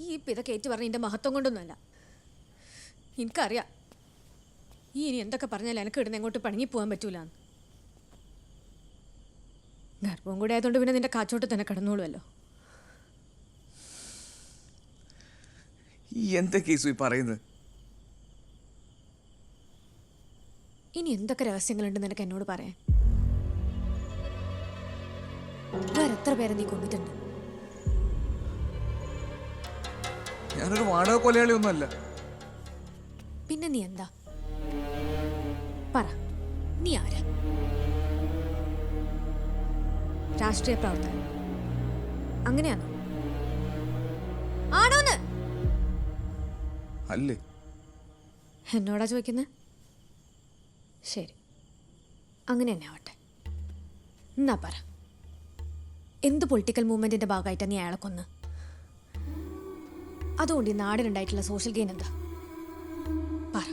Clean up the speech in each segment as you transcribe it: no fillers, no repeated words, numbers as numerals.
ഈ ഇതൊക്കെ ഏറ്റു പറഞ്ഞ എൻ്റെ മഹത്വം കൊണ്ടൊന്നുമല്ല. എനിക്കറിയാം ഇനി എന്തൊക്കെ പറഞ്ഞാൽ എനിക്ക് ഇടുന്ന എങ്ങോട്ട് പണങ്ങി പോകാൻ പറ്റൂല. ഗർഭവും കൂടെ ആയതുകൊണ്ട് പിന്നെ നിന്റെ കാച്ചോട്ട് തന്നെ കിടന്നോളുമല്ലോ. എന്തൊക്കെ പറയുന്നത്? ഇനി എന്തൊക്കെ രഹസ്യങ്ങളുണ്ട് നിനക്ക് എന്നോട് പറയാൻ? വേറെ എത്ര പേരെ നീ കൊന്നിട്ടുണ്ട്? ഞാനൊരു വാടക കൊലയാളി ഒന്നുമല്ല. പിന്നെ നീ എന്താ? പറ, നീ ആരാ? രാഷ്ട്രീയ പ്രവർത്തകൻ അങ്ങനെയാണോ? ആണോന്ന്? അല്ലേ? എന്നോടാ ചോദിക്കുന്നത്? ശരി, അങ്ങനെ തന്നെ ആവട്ടെ. എന്നാ പറ, എന്ത് പൊളിറ്റിക്കൽ മൂവ്മെന്റിന്റെ ഭാഗമായിട്ടാ നീ അയാളെ കൊന്ന്? അതുകൊണ്ട് ഈ നാടിനുണ്ടായിട്ടുള്ള സോഷ്യൽ ഗെയിൻ എന്താ? പറ,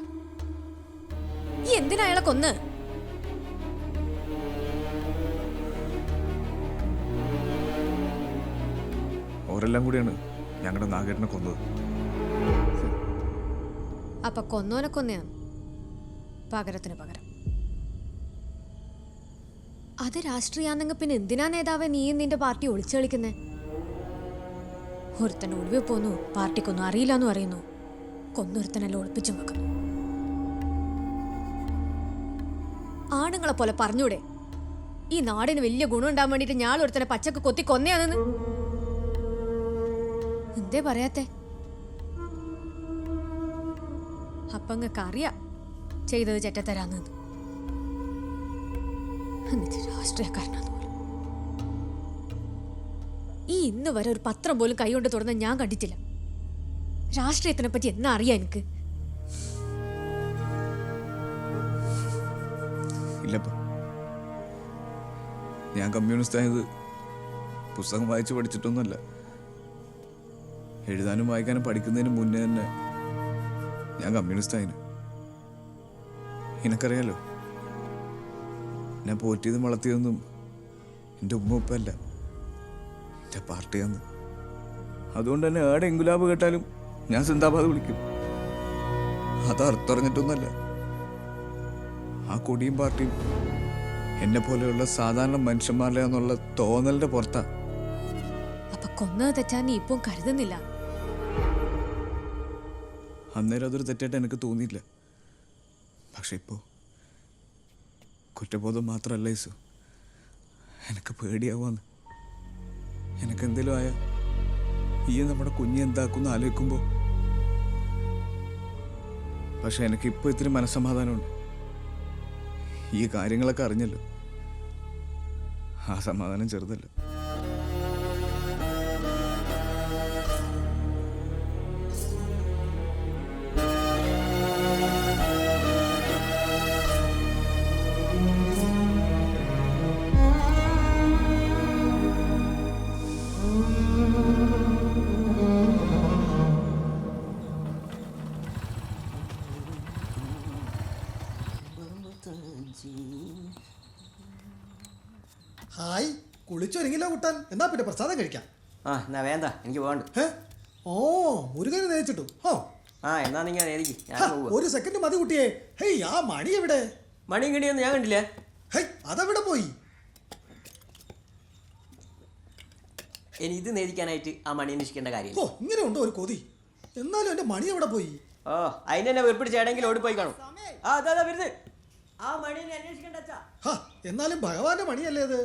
ഈ എന്തിനാ അയാളെ കൊന്ന്? ഓരെല്ലാം കൂടിയാണ് ഞങ്ങളുടെ നാഗേട്ടനെ കൊന്നത്. അപ്പൊ കൊന്നോനെ കൊന്നയാണ് പകരത്തിന് പകരം. അത് രാഷ്ട്രീയാന്നെങ്കിൽ പിന്നെ എന്തിനാ നേതാവെ നീയും നിന്റെ പാർട്ടി ഒളിച്ചു കളിക്കുന്നേ? ഒരുത്തൻ ഒളിവിൽ പോന്നു, പാർട്ടിക്കൊന്നും അറിയില്ലെന്നു അറിയുന്നു, കൊന്നൊരുത്തനെല്ലാം ഒളിപ്പിച്ചു വെക്കുന്നു. ആണുങ്ങളെ പോലെ പറഞ്ഞൂടെ ഈ നാടിന് വലിയ ഗുണം ഉണ്ടാവാൻ വേണ്ടിട്ട് ഞാൻ ഒരുത്തനെ പച്ചക്ക് കൊത്തി കൊന്നയാണെന്ന്? എന്തേ പറയാത്തെ? അപ്പങ്ങക്ക് അറിയാം ചെയ്തത് ചെറ്റത്തരാന്ന്. എന്നിട്ട് രാഷ്ട്രീയക്കാരനാന്ന് പോലും. ഈ ഇന്ന് വരെ ഒരു പത്രം പോലും കൈകൊണ്ട് തുറന്ന് ഞാൻ കണ്ടിട്ടില്ല. രാഷ്ട്രീയത്തിനെ പറ്റി എന്നാ അറിയാം എനിക്ക്? ഇല്ലപ്പ, ഞാൻ കമ്മ്യൂണിസ്റ്റ് ആയത് പുസ്തകം വായിച്ച് പഠിച്ചിട്ടൊന്നുമല്ല. എഴുതാനും വായിക്കാനും പഠിക്കുന്നതിന് മുന്നേ തന്നെ ഞാൻ കമ്മ്യൂണിസ്റ്റ് ആയിന്. എനിക്കറിയാലോ, ഞാൻ പോറ്റിയതും വളർത്തിയതൊന്നും എൻ്റെ ഉമ്മ ഉപ്പല്ല, എൻ്റെ പാർട്ടിയാന്ന്. അതുകൊണ്ട് തന്നെ ഏടെ ഇൻകുലാബ് കേട്ടാലും ഞാൻ സിന്ദാബാദ് വിളിക്കും. അത് അർത്ഥറിഞ്ഞിട്ടൊന്നുമല്ല. ആ കൊടിയും പാർട്ടിയും എന്നെ പോലെയുള്ള സാധാരണ മനുഷ്യന്മാരുടെ എന്നുള്ള തോന്നലിന്റെ പുറത്താ. അപ്പൊ കൊന്നത് തെറ്റാൻ നീ ഇപ്പം കരുതുന്നില്ല? അന്നേരം അതൊരു തെറ്റായിട്ട് എനിക്ക് തോന്നിയില്ല. പക്ഷെ ഇപ്പോൾ കുറ്റബോധം മാത്രമല്ല ഈസു, എനിക്ക് പേടിയാവാന്ന്. എനിക്കെന്തേലും ആയാൽ ഈ നമ്മുടെ കുഞ്ഞ് എന്താക്കുമെന്ന് ആലോചിക്കുമ്പോൾ. പക്ഷെ എനിക്കിപ്പോൾ ഇത്തിരി മനസ്സമാധാനമുണ്ട്. ഈ കാര്യങ്ങളൊക്കെ അറിഞ്ഞല്ലോ, ആ സമാധാനം ചെറുതല്ല. ഹായ്, കുളിച്ചൊരുങ്ങില്ല കുട്ടാൻ. എന്നാ പിന്നെ പ്രസാദം കഴിക്കാം. ആ എന്നാ വേണ്ട, എനിക്ക് പോകണ്ട. ഓ, മുരുകനെ നേച്ചിട്ടു. എന്നാ നിങ്ങൾ ഒരു സെക്കൻഡ് മതി കുട്ടിയെ. ഹേയ്, ആ മണി എവിടെ? മണിയും കിണിയൊന്നും ഞാൻ കണ്ടില്ല. ഹേയ്, അതെവിടെ പോയി? ഇനി ഇത് നേദിക്കാനായിട്ട് ആ മണി അന്വേഷിക്കേണ്ട കാര്യം. ഓ, ഇങ്ങനെ ഉണ്ടോ ഒരു കൊതി? എന്നാലും എന്റെ മണി എവിടെ പോയി? ഓ, അതിന് തന്നെ വെപ്പിടിച്ചേടെങ്കിലും ഓടിപ്പോയി കാണും. ആ അതാ വരുന്നത്. ആ മണിനെ അന്വേഷിക്കേണ്ട അച്ഛാ. എന്നാലും ഭഗവാന്റെ മണിയല്ലേ അത്?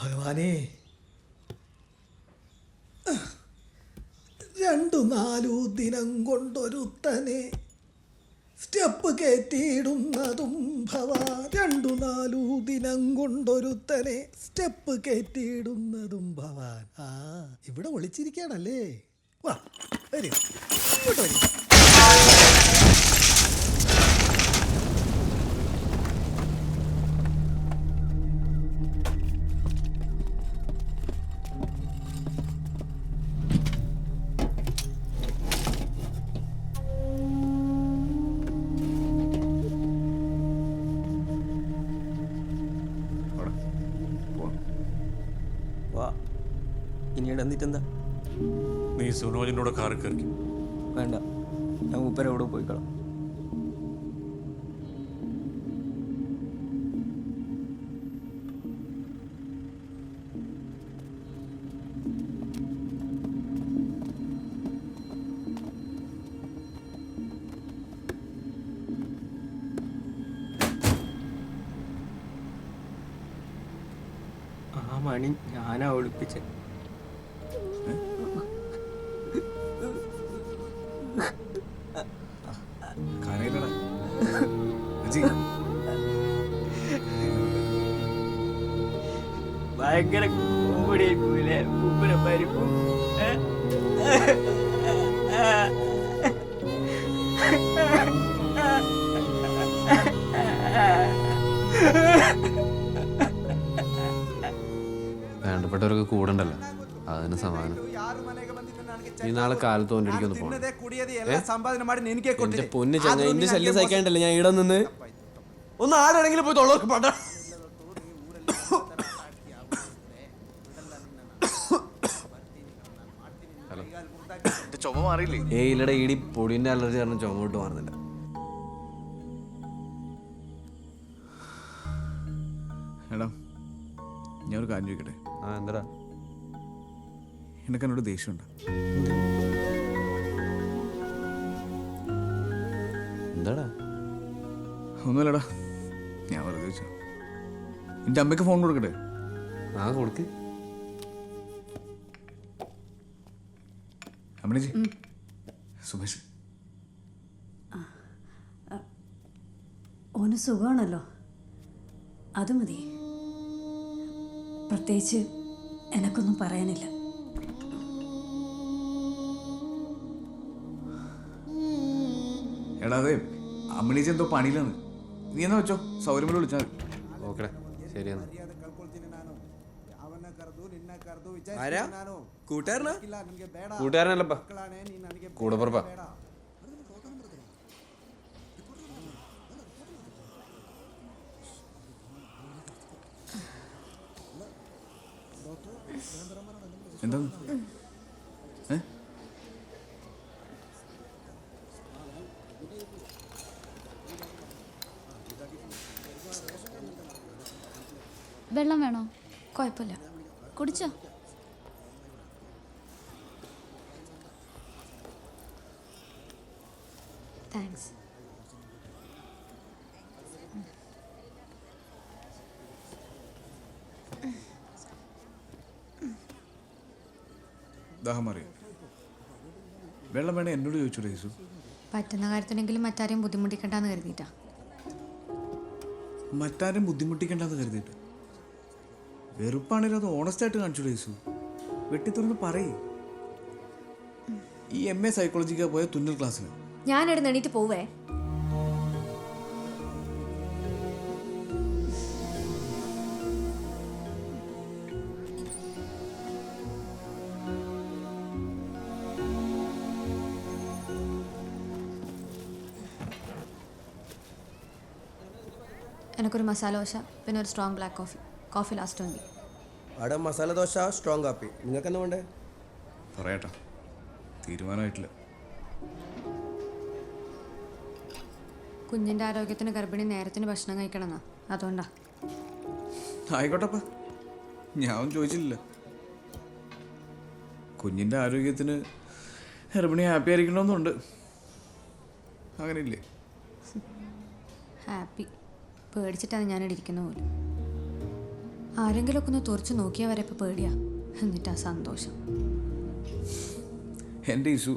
ഭഗവാനേ, 2-4 ദിനം കൊണ്ടൊരുത്തനെ സ്റ്റെപ്പ് കയറ്റിയിടുന്നതും ഭവാൻ. 2-4 ദിനം കൊണ്ടൊരുത്തനെ സ്റ്റെപ്പ് കയറ്റിയിടുന്നതും ഭവാൻ. ഇവിടെ ഒളിച്ചിരിക്കുകയാണല്ലേ. വാ, വരൂ, ഇങ്ങോട്ട് വരൂ. ഇവിടെ എന്നിട്ടെന്താ? നീ സുനോജിൻ്റെ കൂടെ കാറിൽ കയറി. വേണ്ട, ഞാൻ മൂപ്പരെവിടെ പോയിക്കളാം. ആ മണി ഞാനാ ഒളിപ്പിച്ചത്. കരയില്ലടാ അജി. ഭയങ്കര കോമഡിയായി പോയില്ലേ മൂപ്പരെ പരിപ്പും. വേണ്ടപ്പെട്ടവരൊക്കെ കൂടണ്ടല്ലോ, അതിന് സമാനം. നീ നാളെ കാലത്ത് കൊണ്ടിരിക്കുന്നു പോകണം. എന്റെ പൊന്ന് ചങ്ങ, എന്റെ ശല്യം സഹിക്കാണ്ടല്ലേ ഞാൻ ഇവിടെ നിന്ന്. ഒന്ന് ആരാണെങ്കിലും പോയി തൊള്ളവർക്ക് പാട്ട. ചുമ മാറിയില്ലേ? ഇല്ലടെ ഈടി പൊടിന്റെ അലർജി കാരണം ചുമ വിട്ട് മാറുന്നില്ല. എടാ ഞാനൊരു കാര്യം ചോദിക്കട്ടെ? എന്താടാ? എനിക്ക് എന്നോട് ദേഷ്യമുണ്ട്. എന്താടാ? ഒന്നുമില്ലടാ, ഞാൻ വെറുതെ ചോദിച്ചു. എൻ്റെ അമ്മയ്ക്ക് ഫോൺ കൊടുക്കട്ടെ? കൊടുക്ക്. അമ്മണി സുമേഷ് ഓന് സുഖമാണല്ലോ, അത് മതി. പ്രത്യേകിച്ച് എനക്കൊന്നും പറയാനില്ല. എടാ അതെ, അമ്മണീച്ച് എന്തോ പണിയിലാണ്. നീ എന്നാ വെച്ചോ, സൗകര്യം വിളിച്ചാൽ മതി. ഓക്കെ ശരിയെന്നാ. കൂട്ടുകാരനല്ലപ്പാ, കൂടെ പുറപ്പാ. എന്താ വെള്ളം വേണോ? കുഴപ്പമില്ല, കുടിച്ചോ? താങ്ക്സ്. ദാഹം അറിയാം. വെള്ളം വേണേ എന്നോട് ചോദിച്ചൂടെ യേശു? പറ്റുന്ന കാര്യത്തിനെങ്കിലും മറ്റാരെയും ബുദ്ധിമുട്ടിക്കണ്ടെന്ന് കരുതിയിട്ടാ. മറ്റാരും ബുദ്ധിമുട്ടിക്കണ്ടെന്ന് കരുതിയിട്ട് വെറുപ്പാണേലും അത് ഓണസ്റ്റായിട്ട് കാണിച്ചൂടെ യേശു? വെട്ടിത്തുറന്ന് പറയേ. ഈ MA സൈക്കോളജിക്കാ പോയ തുന്നൽ ക്ലാസ്സിന് ഞാനിവിടെ എണീറ്റ് പോവേ. എനിക്കൊരു മസാല ദോശ, പിന്നെ ഒരു strong black coffee. Coffee last മതി. അവിടെ മസാല ദോശ, സ്ട്രോങ് കാപ്പി. നിങ്ങൾക്ക് എന്താ വേണ്ടേ? പറയട്ടാ, തീരുമാനമായിട്ടില്ല. കുഞ്ഞിൻ്റെ ആരോഗ്യത്തിന് ഗർഭിണി നേരത്തിന് ഭക്ഷണം കഴിക്കണമെന്നാ, അതുകൊണ്ടാ. ആയിക്കോട്ടപ്പ, ഞാൻ ചോദിച്ചില്ല. കുഞ്ഞിൻ്റെ ആരോഗ്യത്തിന് ഗർഭിണി ഹാപ്പി ആയിരിക്കണമെന്നുണ്ട്. അങ്ങനെയില്ലേ? ഹാപ്പി പേടിച്ചിട്ടാണ് ഞാനിവിടെ ഇരിക്കുന്ന പോലും. ആരെങ്കിലുമൊക്കെ ഒന്ന് തുറച്ച് നോക്കിയാൽ വരെ ഇപ്പോൾ പേടിയാ, എന്നിട്ടാ സന്തോഷം. എൻ്റെ ഇഷു,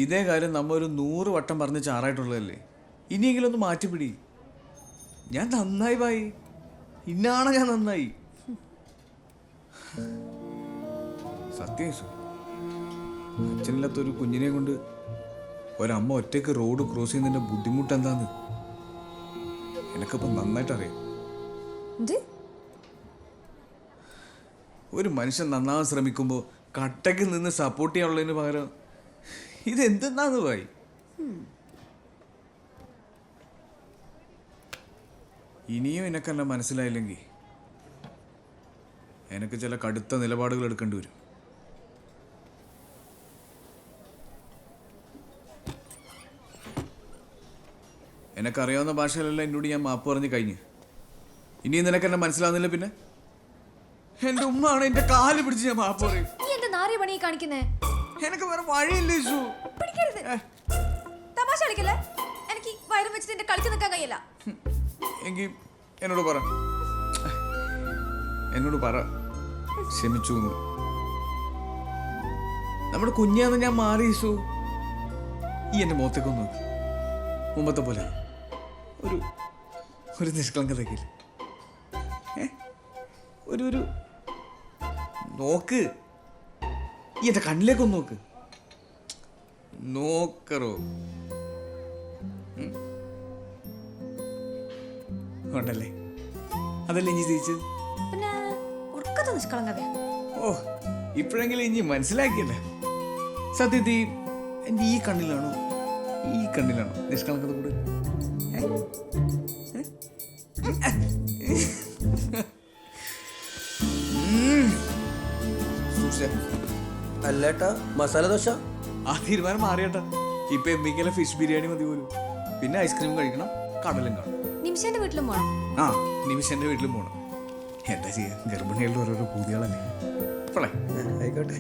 ഇതേ കാര്യം നമ്മ ഒരു 100 വട്ടം പറഞ്ഞ് ചാറായിട്ടുള്ളതല്ലേ? ഇനിയെങ്കിലും ഒന്ന് മാറ്റിപ്പിടി. ഞാൻ നന്നായി ഭായി, ഇന്നാണ് ഞാൻ നന്നായി. സത്യം ഇഷു, അച്ഛനില്ലാത്തൊരു കുഞ്ഞിനെ കൊണ്ട് ഒരമ്മ ഒറ്റയ്ക്ക് റോഡ് ക്രോസ് ചെയ്യുന്നതിൻ്റെ ബുദ്ധിമുട്ട് എന്താന്ന് എനിക്കിപ്പം നന്നായിട്ട് അറിയാം. ഒരു മനുഷ്യൻ നന്നാവാൻ ശ്രമിക്കുമ്പോൾ കട്ടയ്ക്ക് നിന്ന് സപ്പോർട്ട് ചെയ്യാനുള്ളതിന് പകരം ഇതെന്തെന്നാന്ന് ഭായി. ഇനിയും എനക്കെന്നെ മനസ്സിലായില്ലെങ്കിൽ എനിക്ക് ചില കടുത്ത നിലപാടുകൾ എടുക്കേണ്ടി വരും. എനക്കറിയാവുന്ന ഭാഷയിലല്ല എന്നോട് ഞാൻ മാപ്പ് പറഞ്ഞ് കഴിഞ്ഞ്. ഇനിയും നിനക്ക് എന്നെ മനസ്സിലാവുന്നില്ല. പിന്നെ എൻ്റെ ഉമ്മയാണ് എൻ്റെ കാല് പിടിച്ച് ഞാൻ മാപ്പ് പറയും. നീ എന്താ നാറിയ പണി കാണിക്കുന്നേ? എനക്ക് വേറെ വഴിയില്ല ഇഷു. പിടിക്കരുത്. തമാശ കളിക്കല്ലേ? എനിക്ക് വയറും വെച്ചിട്ട് എന്റെ കളിച്ച് നിൽക്കാൻ കഴിയില്ല. എങ്കിൽ എന്നോട് പറ, എന്നോട് പറ ക്ഷമിച്ചു എന്ന്. നമ്മുടെ കുഞ്ഞാന്ന് ഞാൻ മാറി ഇഷു. ഈ എൻ്റെ മുഖത്തേക്കൊന്ന് നോക്ക്. മുമ്പത്തെ പോലെ ഒരു ഒരു നിഷ്കളങ്കതയ്ക്ക് ഒരു നോക്ക്. ഈ എൻ്റെ കണ്ണിലേക്കൊന്ന് നോക്ക്. നോക്കറോ ഉണ്ടല്ലേ? അതല്ലേ ഇനി തിരിച്ചത്? പിന്നെ ഉറക്കത്തെ നിഷ്കളങ്കതയാ. ഓ, ഇപ്പോഴെങ്കിലും ഇനി മനസ്സിലാക്കിയല്ല. സത്യത്തിൽ എൻ്റെ ഈ കണ്ണിലാണോ ഈ കണ്ണിലാണോ നിഷ്കളങ്കത കൂടെ? അല്ലേട്ടാ മസാല ദോശ. ആ തീരുമാനം മാറിയട്ടാ. ഇപ്പൊ എമ്മിക്കല ഫിഷ് ബിരിയാണി മതി പോലും. പിന്നെ ഐസ്ക്രീം കഴിക്കണം, കടലും കാണും. നിമിഷന്റെ വീട്ടിലും പോണം. ആ, നിമിഷന്റെ വീട്ടിലും പോണം. എന്താ ചെയ്യാ, ഗർഭിണികളുടെ ഓരോരോ പൂതികളല്ലേ. ഇപ്പോളേ ആയിക്കോട്ടെ.